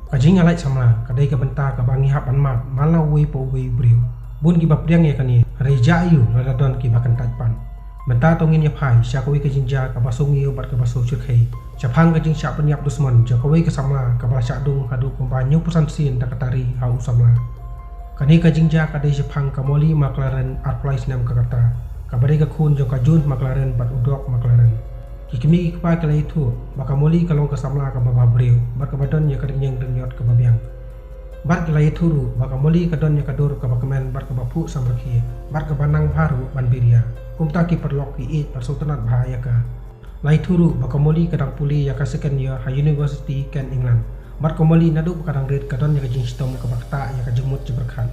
Kajing alai sama kadai ka benta ka bangi hap anmat mala wei po wei briu bun ki bapriang ya kani reja ayu radon ki bakan tajpan benta tongin ya phai syakoi ka jinja ka basung yu bat ka baso churkhei chapang ka jing syak penyap dusman jakoi ka sama ka bala syadung hadu kumpa nyu pusan sin takatari hau sama kani ka jingja kadai chapang ka moli maklaren arplais nam ka kata ka bare ka khun jo ka jun maklaren bat udok maklaren kikimi kpa kalai thu baka moli kalong ka samla ka baba briu bat ka badon ya ka nyeng nyot ka babyang bat kalai thuru baka moli ka don ya ka dur ka bakamen bat ka bapu samrakhi bat ka banang baru ban biria kumta ki perlok ki it par sultanat bahaya ka lai thuru baka moli ka dang puli ya ka second year ha university kan england bat ka moli nadu ka dang red ka don ya ka jing stom ka bakta ya ka jemut jeberkhan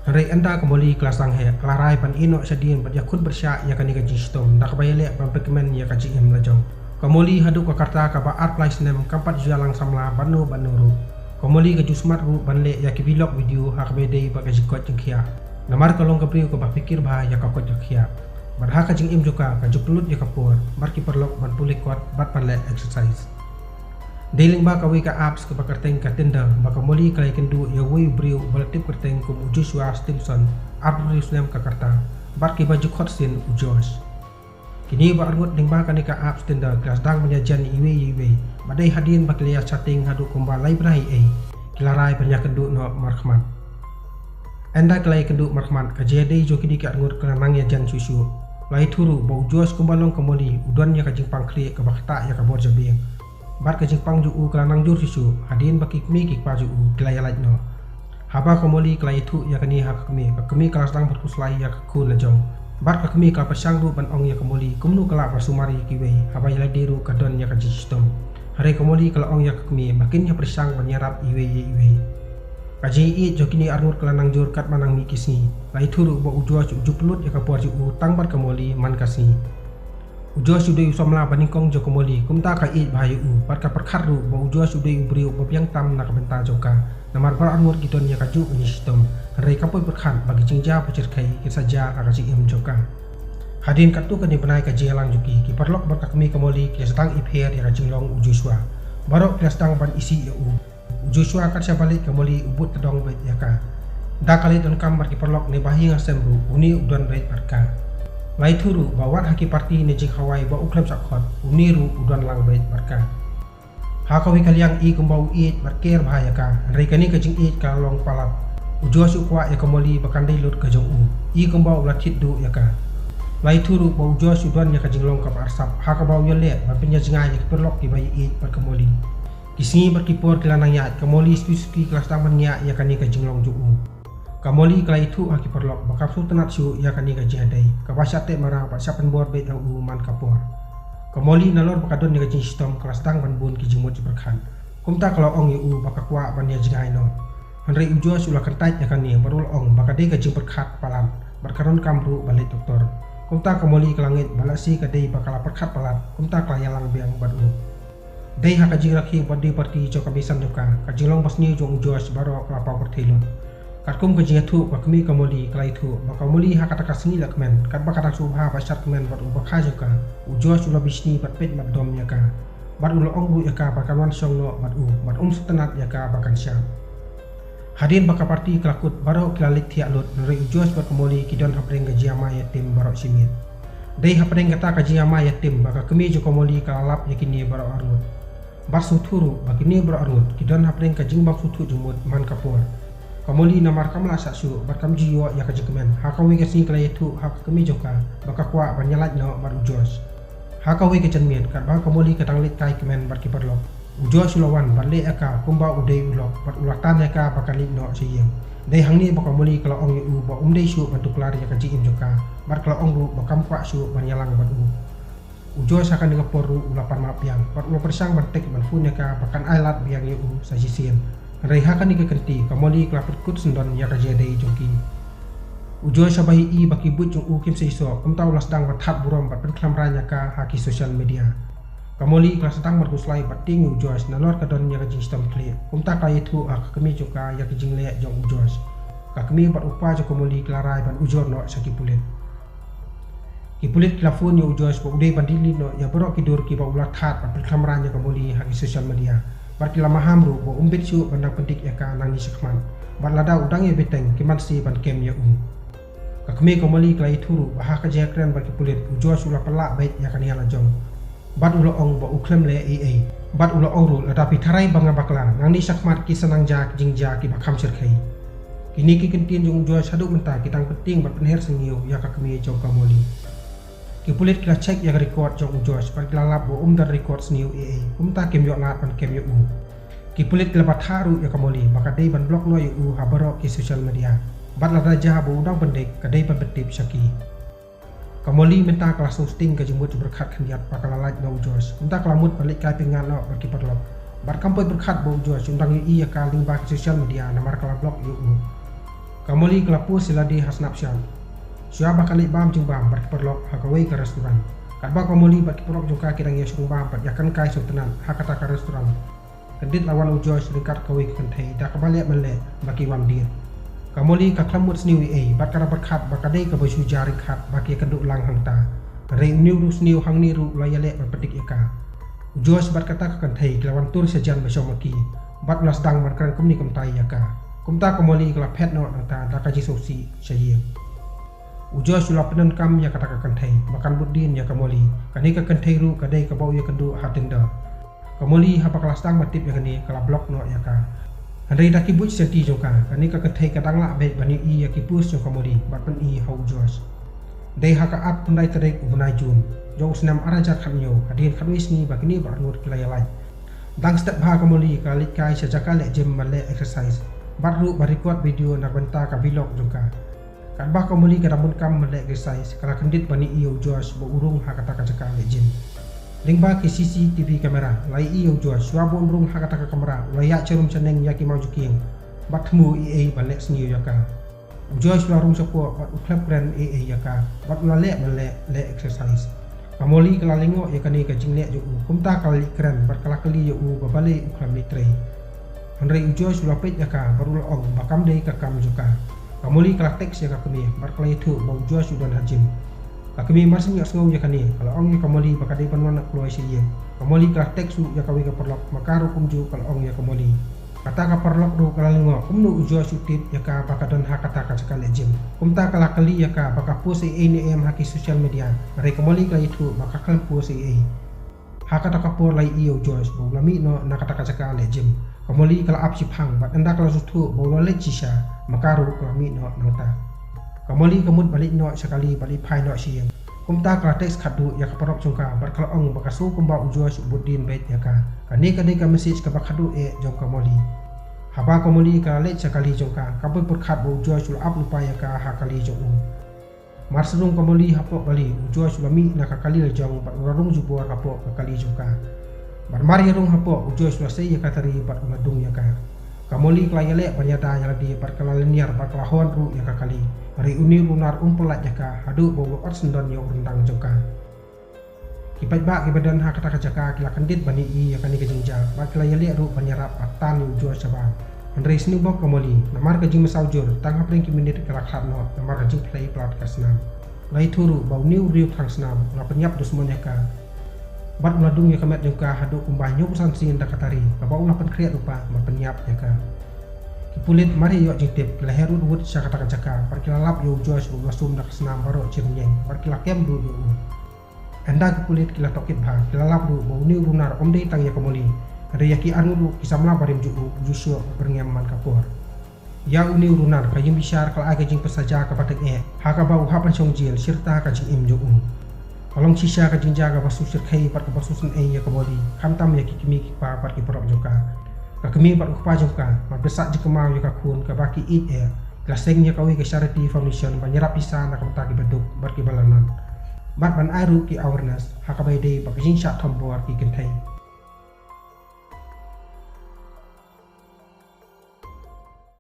Hari anda kembali kelas tanghe klarai pan ino sadin pat yakut bersyak ya kani kaji stom dak bayale pan pekemen ya kaji em lajong kembali hadu ka karta ka ba art place nem kampat jalang samla banu banuru kembali ka jusmat ru banle ya ki vlog video hak bedei ba kaji kot jengkhia namar kalong ka priu ka ba pikir ba ya ka kot jengkhia bar ha kaji em juga ka juplut ya ka por bar ki perlok ban pulik kot bat pan le exercise Dealing ba kawi ka apps ka bakarteng ka tenda baka moli kalai kendu ya wei briu balatip kerteng kum Joshua Stimson Arbrus nem ka karta bar ki baju khot sin ujos kini ba arngot ding ba kani ka apps tenda kelas dang menyajan iwe badai hadin baklia chatting hadu kumba library kilarai panya kendu no markhman enda kalai kendu markhman ka jede jo kini ka arngot kelanang ya jan susu lai thuru ba ujos kumbalong ka moli udon ya ka jing pangkri ka bakta ya ka bor jabing bar ka jingpang ju kelanang jur sisu hadin baki kmi ki pa ju kelaya laj no haba komoli kelai thu ya kani ha kmi kelas dang berkuslai ya ku lajong bar ka kmi ka pasang ru ban ong ya komoli kumnu kala pasumari ki wei haba ya diru ka don ya ka sistem hare komoli kala ong ya kmi makin ya persang menyarap iwe kaji i jokini arnur kelanang jur kat manang mi kisni lai thuru bo ujwa ju pelut ya ka por ju tang bar komoli man kasi Ujua sudai usamla baningkong joko moli kumta ka it bahayu bat ka perkharu ba ujua sudai ubriu babyang tam nak benta joka namar bar anur giton ya kaju ni sistem rei kapoi perkhan bagi jingja pacir kai saja ka kaji im joka hadin katu ka ni banai ka jelang juki ki perlok bar ka kami ka moli ki setang ipher ya kajing long ujuswa barok ki setang ban isi ya ujuswa ka sya balik ka moli ubut tedong bet ya ka da kali don kam bar ki perlok ne bahi ngasemru uni udon bet barka Lai thuru bawat haki parti ne jing hawai ba uklam sakhot uniru udan lang bait barka hakawi kaliang i kumbau it barker bahaya ka rekani ka jing it ka long palap ujo su kwa ya kamoli bakandai lut ka jong i kumbau lathit du ya ka lai thuru ba ujo su dan ya ka jing long ka arsap hakabau ya le ba penya jinga ya perlok ki bai it bar kamoli kisni bar ki por kelanang ya kamoli spiski kelas taman ya kani ka jing long ju Kamoli kala itu haki perlok bakap sultanat su ya kani gaji hadai kabasat te marang pak sapen bor bet au man kapor Kamoli nalor bakadon ni gaji sistem kelas tang ban bun ki jimut berkhan kumta kalau ong yu baka kwa ban ya jingai no hanrei ujo sula kentai ya kani barul ong bakade gaji berkhat palam berkaron kamru balik doktor kumta kamoli kelangit balasi kadai bakala berkhat palam kumta kala yalang biang badu dei hakaji rakhi badi parti jo kabisan joka kajilong basni jo ujo baro kelapa pertilun Katkum ke jingatu bakmi kamoli kalai thu bakamoli hakata kasni lakmen kat bakata subha basar kemen bat ubakha joka ujo sula bisni bat pet mat dom yaka bat ulo ongbu yaka bakanwan songno bat sultanat yaka bakan syam hadin baka parti kelakut baro kilalik tiak lut nuri ujo bat kamoli kidon hapreng gajiama yatim baro simit dei hapreng kata gajiama yatim baka kemi jo kamoli kalalap yakini baro arut bar suthuru bakini baro arut kidon hapreng kajing bab suthu jumut man kapur Kamoli namar kamla saksu barkam jiwa ya kajikemen hakawi kesni kalai tu hak kemi joka baka kwa banyalat no bar ujos hakawi kecenmiet kat ba kamoli katang lit kai kemen bar kiperlok ujos sulawan barle aka kumba udai ulok bar ulatan aka bakan lit no siyeng dei hangni baka moli kala ong yu ba umdei su bantu klar ya kajiin joka bar kala ong ru bakam kwa su banyalang bar ujos akan ngaporu ulapan mapiang bar ulo persang bantek banfun ka bakan ailat biang yu sajisien Reha kan ika kenti kamoli klaput kut sendon ya kajede joki ujo sabai i baki but jong ukim seiso kumta ulas dang bathat burom bat penklam ranya ka haki social media kamoli kelas tang markuslai bating ujos nalor kadon ya kajing sistem kli kumta kai thu ak kemi joka ya kajing le jong ujos ka kemi bat upa jo kamoli klarai ban ujor no saki pulit ki pulit klafun yo ujos bo udai bandili no ya borok kidur ki ba ulat that bat penklam ranya kamoli haki social media bat kila maham ru bo umbit su bandang pendik ya ka nang ni sakman bat lada udang ya beteng kiman si ban kem ya kakmi komali klai thuru bah ka jakren bat ki pulit ujo sula pelak bait ya kan ya lajong bat ulo ong bo uklem le bat ulo ong ru lada pitharai banga bakla nang ni sakmat ki sanang jak jingja ki bakham sirkhai kini ki kentin jong ujo sadu menta kitang penting bat penher sengiu ya kakmi jong kamoli ki pulit kila cek ya record jong ujo bat kila lap bo dar record sniu ta kem yo lat ban kem yo ki pulit kila bat haru ya kamoli bakadei ban blok no yu habaro ki social media bat lada jah bo udang pendek kadai ban betip syaki kamoli minta kelas hosting ke jemut berkat khaniat bakal like no jos minta kelamut balik kai pingan no bagi perlok bat kampoi berkat bo jos undang i ya ka link bak social media nomor kala blog yu kamoli kelapu siladi hasnapsyam siapa bakal bam jeng bam bat perlok hakawai ke restoran kat ba kamoli bat perlok jongka kirang ya sung bam bat yakan kai sultanan hakata ka restoran kedit lawan ujos ringkat kawai ke kentai tak kebalik melek bagi wan dir kamoli ka klamut sniu bat kara berkat bakadei ka bosu jari khat baki keduk lang hangta rei niu ru sniu hang ni ru layale berpedik eka ujos bat kata ka kentai lawan tur sejan beso maki bat ulas dang ban kran kumni kumtai yaka kumta kamoli kala phet no hangta daka ji sosi sayi ujos sula penan kam ya kata ka kentai makan budin ya kamoli kani ka kentai ru kadai ka bau ya kendu hatenda kamoli hapa kelas dang matip ya kani kala blok no yaka Andai dah kibut senti jongka, kani ka ketai kadang lah baik bani i ya kipus jongka modi, bat pen i hau jos. Dai haka at pendai terek ubunai jun, jong senam arajat khanyo, hadin khanwis ni bakini bat ngur kilaya lai. Dang step ha kamoli ka lit kai sajaka le gym male exercise, bat ru barikot video nak benta ka vlog jongka. Kat bah kamoli ka damun kam male exercise, kala kendit bani i hau jos bo urung ha kata ka jaka le gym. Lingba ki CCTV kamera lai iyo jua swabon rung hakata ka kamera layak cerum ceneng yaki mau juking batmu balek sniu yaka ujoi swarung sopo bat uklap kren yaka bat lale le exercise kamoli kala lingo yakani ka jingle ju kumta kali kren bat kala kali yu babale uklam litre handrei ujoi sulapet yaka barul ong bakam dei ka kam juga kamoli kala teks yaka kami bat kala itu bau ujoi sudan hajim kami masih nyak sengau yakani kalau ong ya kamoli bakadai panwan nak keluar siye kamoli kala teksu ya kawi ka perlok makaru kumju kalau ong ya kamoli kata ka perlok do kala lingo kumnu ujo sutip ya ka bakadon hakata ka sekali jim kumta kala kali ya ka baka post ini haki social media re kamoli kala itu baka kal post hakata ka por lai iyo jos bo lami no nakata ka sekali jim kamoli kala apsi phang bat anda kala sutu bo le chisha makaru kala mi no nota kamoli kamut balik no sekali balik pai no siang kumta kala teks khadu ya kaparok jongka bar kala ong bakasu kumba ujo subudin bait ya ka kani ka message ka bakhadu jong kamoli haba kamoli kala le sekali jongka kabul pur khat bo ujo sul up lupa ya ka hakali jong marsung kamoli hapok bali ujo sulami na kakali le jong bar urung jubor hapok kakali jongka bar mari rung hapok ujo sulasai ya katari bar ngadung ya ka kamoli kala yale banyata yang di bar kala leniar bar kala hon ru ya kakali hari uni lunar umpelat jaka hadu bobo ot sendon yo rendang joka kipat ba ki badan ha kata jaka kila kendit bani i yakani ke jingja ba kila yali ru banyarap atan yu jo saba andre sni bok kamoli namar ke jing masau jur tang hapring ki minit kala khatno namar ke jing play plat kasnam lai thuru bau new riu thang snam la penyap dus monyaka bat uladung ya kamet joka hadu kumbah nyu san sin dakatari ba ulah pen kriat rupa ma penyap jaka kipulit mari yo jitip leherut wut sakata jaka parkilalap yo jos lasum dak senam baro cirnyeng parkila kem du yo anda kipulit kila tokit bha kilalap du bau ni runar omdei tang ya kamoli ada yaki anu du kisamla barim ju jusyo bernyaman kapor ya uni runar kayim bishar kala aga jing pesaja ka patek haka bau hapan song jil sirta ka jing im jo kolong sisa ka jing jaga basu sirkai par ka basu sun ya kamoli khamtam ya kikimi ki pa par ki porok joka kami bat ukpa jongka besak je kemau ya kun ka baki it klaseng nya kawi ke charity foundation banyarap bisa nak mata ki beduk bar ki balanan bat ban airu ki awareness hakabai dei bak jing syak tombor ki kentai